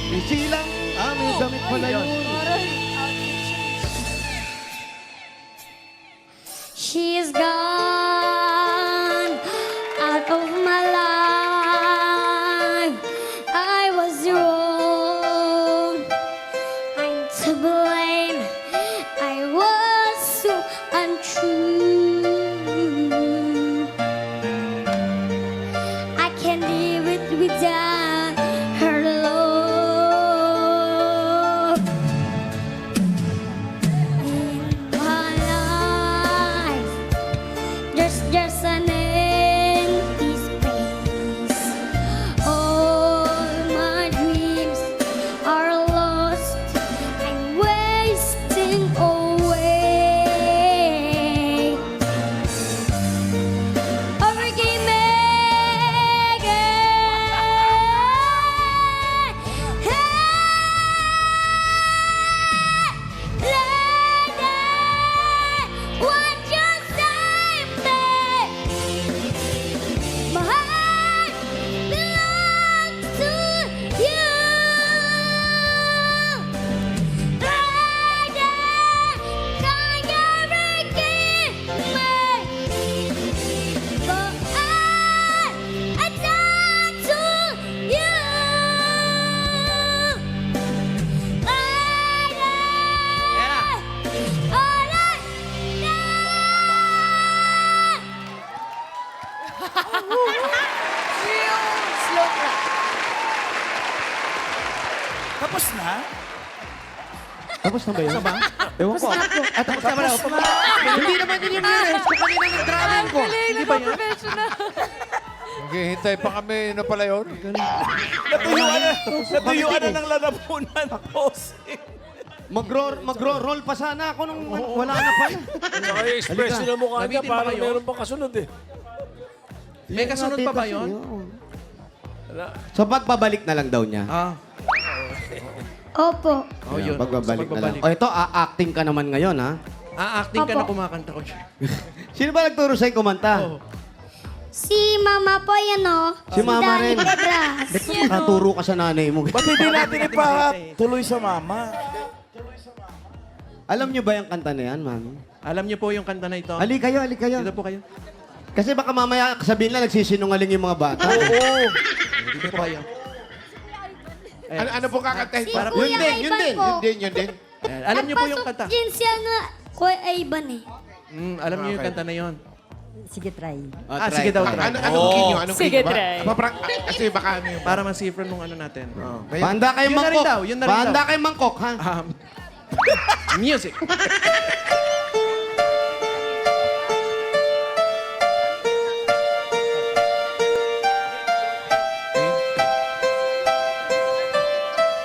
Isilang aming damit pala yun. She's gone out of my life. I was wrong. I'm to blame. I was so untrue. I can't live it without her love in my life. There's just an empty space. All my dreams are lost and wasting away. Forgive me again. What you say, my heart belongs to you. Lady, can you forgive me? For I done to you. Lady, all I Slow clap. Tapos na? Tapos na ba yun? Ewan ko. Tapos na ba? Hindi naman yun yung lyrics ko kanina ng drumming ko. Hindi ba yan? Professional. Hintay pa kami. Ano pala yun? Natuyuan na ng lalamunan. Bossing. Magro-roll pa sana ako nung wala na pala. Saka yung expression ng mukha niya, Nabitin ba parang kayo? meron pang kasunod eh. May kasunod pa ba yun? So pagbabalik na lang daw niya. Ah. Opo. Oh, yun. Pagbabalik So, na lang. O ito, acting ka naman ngayon, ha? Acting ka na Opo. kumakanta ko siya. Sino ba nagturo sa'yo kumanta? Oh. Si Mama po yan, o. Si Mama Danny rin. Pedras. Naturo ka sa nanay mo. Ba't hindi natin ipatuloy sa mama? Alam niyo ba yung kanta na yan, ma'am? Alam niyo po yung kanta na ito? Ali kayo, ali kayo. Dito po kayo. Kasi baka mamaya sabihin lang nagsisinungaling yung mga bata. Dito po kayo. Ano po kakantahin? Si Para- Kuya Yun din, yun Ivan din, po. Yun din. Ayan, alam niyo po yung kanta. Nagpasok din siya na Kuya Ivan eh. Alam niyo yung kanta na yon. Sige, try. Sige daw, try. Anong kinyo? Anong Sige, kinyo? try. Kasi baka ano yung... Para masifran nung ano natin. Banda kay Yun na rin Mangkok. daw, yun na rin Banda daw. kay Mangkok, ha? Music.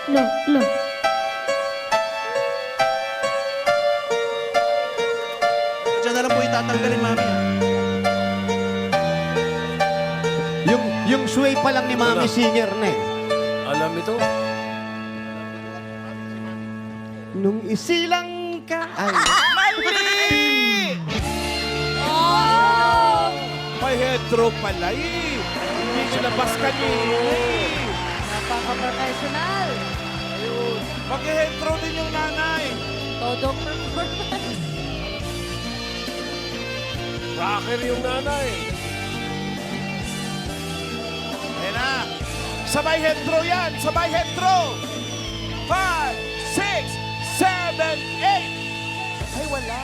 No, no. Diyan na lang po itatanggalin, mami. Yung sway pa lang ni Mami Singer na eh. Alam ito. Nung isilang ka... Ay, May hetero pala eh. Hindi silabas kanina eh. Napaka-professional. Mag-hetero din yung nanay. Todong performance. Rocker yung nanay. Ayan na. Sabay hetero yan. Sabay hetero. 5, 6, 7, 8. Ay, wala.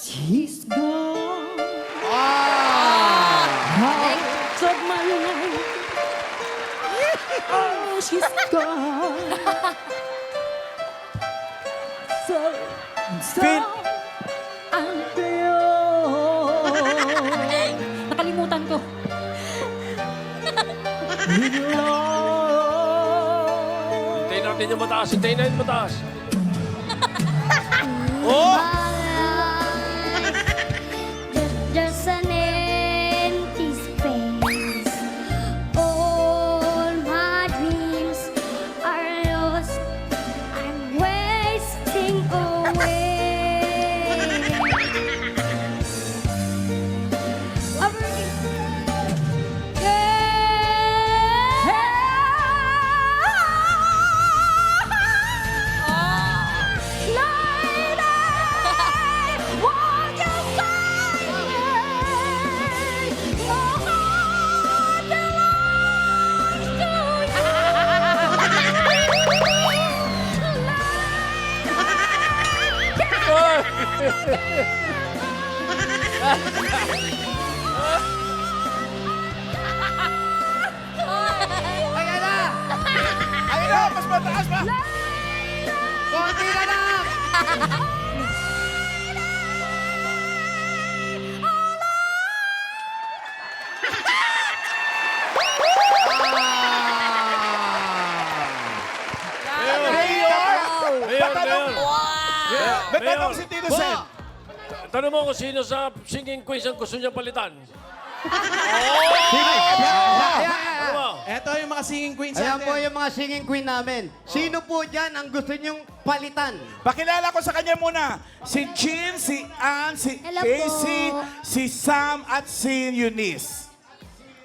she's gone. Out of my life. Oh, she's gone. So Pin. Nakalimutan ko. Hintayin natin yung mataas. Hintayin natin mataas. Oh! Just an empty space. All my dreams are lost. I'm wasting away. Mas mataas pa! Konti na lang! Mayor. May tanong si Tito Sen. Tanong mo kung sino sa singing queens ang gusto niya palitan. Sige. Ano ba? Eto yung mga singing queens Ayan natin. po yung mga singing queen namin. Sino po dyan ang gusto niyong palitan? Pakilala ko sa kanya muna. Si Jean, si Ann, si Hello Casey, po. si Sam, at si Eunice.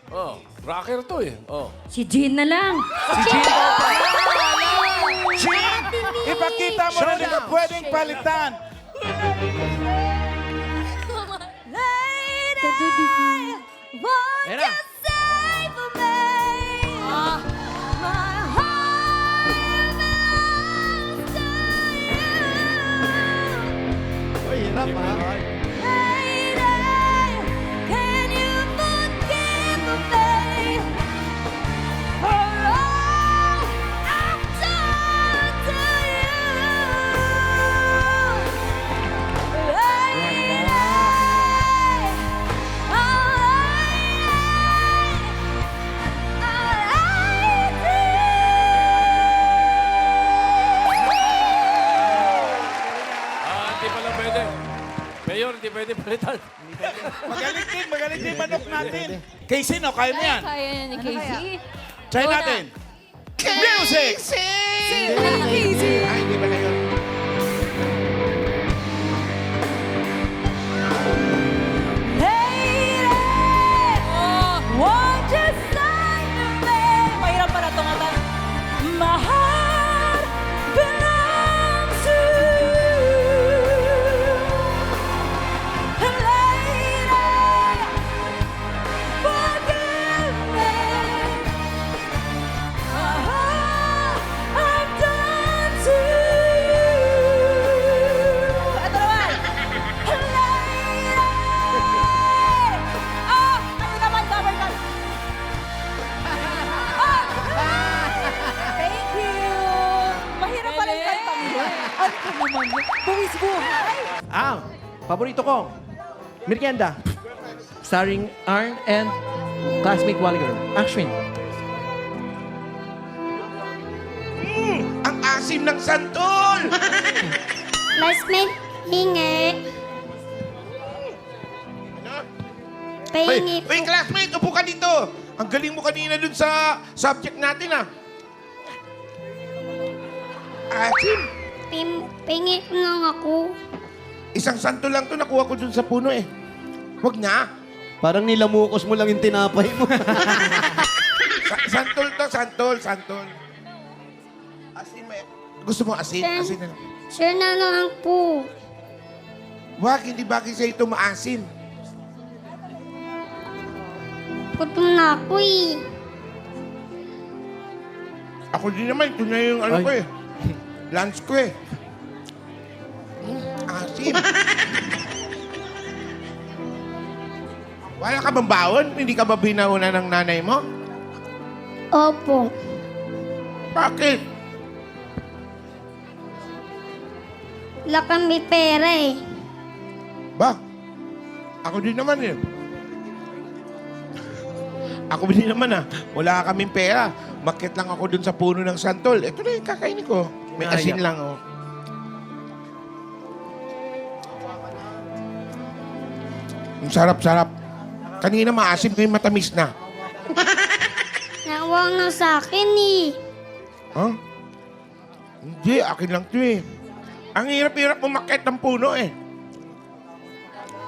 Oh, rocker to eh. Oh. Si Jean na lang. Jean, ipakita mo na rin na pwedeng palitan. Ayan na. Uy, hirap ha. Hindi pala pwede. Mayor, hindi pwede palitan. Magaling din manok natin. Casey, no? Kaya mo yan. Kaya yan ni Casey. Try natin. Music! Ay, hindi ba na yun? Mahirap pala itong ata. My heart belongs to you. Lady, forgive me. I've done to you. Ito naman. Lady. Oh, ito naman, double cut. Thank you! Mahirap pala yung kanta mo. Ano ka naman yun? Buwis buhay! Paborito ko. Merienda. Starring Arn and classmate Walliger. Ashwin. Ang asim ng santol! Classmate, hingi. Pahingi po. Uy, classmate, upo ka dito. Ang galing mo kanina dun sa subject natin, ah. Asim. Pahingi po lang ako. Isang santol lang to nakuha ko dun sa puno, eh. Huwag na. Parang nilamukos mo lang yung tinapay mo. Santol to, santol. Asin, may... Gusto mo asin? Asin na lang. Sure na lang po. Wag, hindi bagay sa ito maasim. Gutom na ako eh. Ako din naman, ito na yung ano Ay. ko eh. Lunch ko eh. Asim. Wala ka bang baon? Hindi ka ba binauna ng nanay mo? Opo. Bakit? Wala kami pera eh. Ba? Ako din naman eh. Ako din naman ah. Wala kaming pera. Makit lang ako dun sa puno ng santol. Ito na yung kakainin ko. May asin lang oh. Ang sarap-sarap. Kanina maasim ko yung matamis na. Nakuha na sa akin eh. Huh? Hindi, akin lang to eh. Ang hirap-hirap umakit ng puno eh.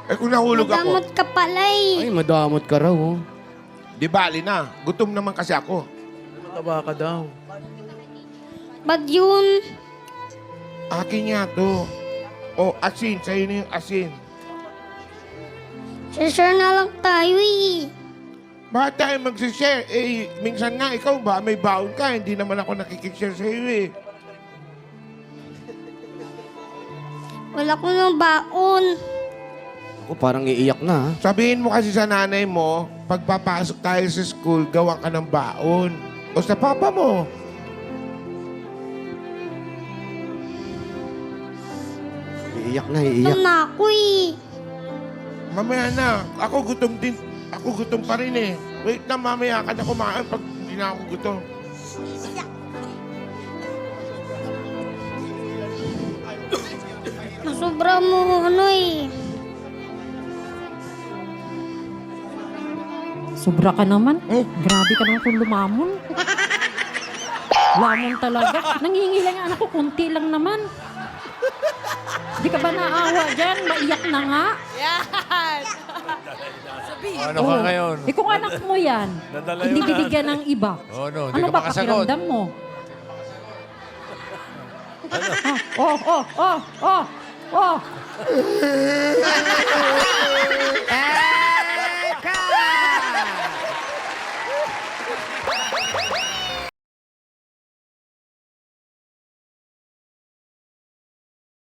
Eh kung nahulog ako, Madamot ka pala eh. Ay, madamot ka raw. Oh. di bali na. Gutom naman kasi ako. Mataba ka daw. Ba't yun? Akin nga to. Oh, asin. Sa'yo na yung asin. Share na lang tayo eh. Bakit tayo magsishare? Eh, minsan nga ikaw ba, may baon ka. Hindi naman ako nakikishare sa'yo eh. Wala ko ng baon. Ako parang iiyak na. Ha? Sabihin mo kasi sa nanay mo, pagpapasok tayo sa school, gawa ka ng baon. O sa papa mo. Iiyak na, iiyak. Gutom na ako eh. Mamaya na. Ako gutom din. Ako gutom pa rin eh. Wait na, mamaya ka na kumain pag hindi na ako gutom. Sobra mo ano eh. Sobra ka naman. Grabe ka naman kung lumamon. Lamon talaga. Nangingi lang ang anak ko, kunti lang naman. Di ka ba naawa dyan? Maiyak na nga. Yan! Sabihin. Ano ka ngayon? Kung anak mo yan, Nadala hindi yun binigyan ng iba. Hindi Ano ka ba makasagot. pakiramdam mo? Oh.